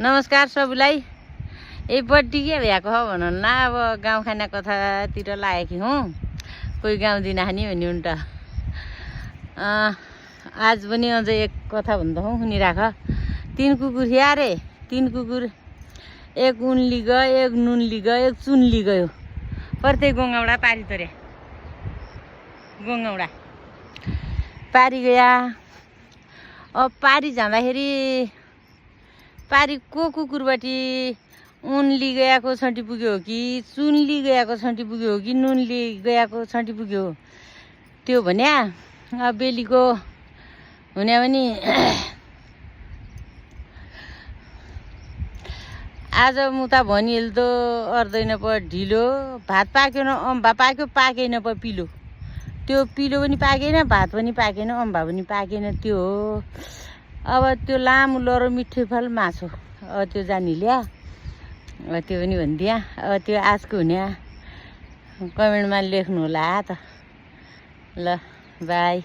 नमस्कार सबैलाई। यहीपट्टि के भएको हो भन न। अब गाउँ खाना कथातिर लागेकी हुँ। कोही गाउँ दिन खाने भन्ने हुन् त। आज पनि अझ एक कथा भन्दा हूँ सुनिराख। 3 कुकुर थिए अरे। 3 कुकुर, एक उनली गयो, एक नुनली गयो, एक चुनली गयो। प्रत्येक गङ्गाउडा पारी तोरे गङ्गाउडा पारी गया। अब पारी जाँदाखेरि पारी को कुकुरबाटी उनली गएको छन्टी पुग्यो हो कि चुनली गएको छन्टी पुग्यो हो कि नुनली गएको छन्टी पुग्यो हो त्यो भन्या। अब बेलीको हुने पनि आज मुता भनिएल त अर्दैन प ढिलो। भात पाक्यो न अम्बा पाक्यो, पाकेन प पिलो। त्यो पिलो पनि पाकेन, भात पनि पाकेन, अम्बा पनि पाकेन। त्यो हो। अब त्यो लामो लरो मिठो फल माछो। अब त्यो जानी ल्या। अब त्यो पनि भनिदिया। अब त्यो आजको हुने कमेन्टमा लेख्नु होला त। ल बाई।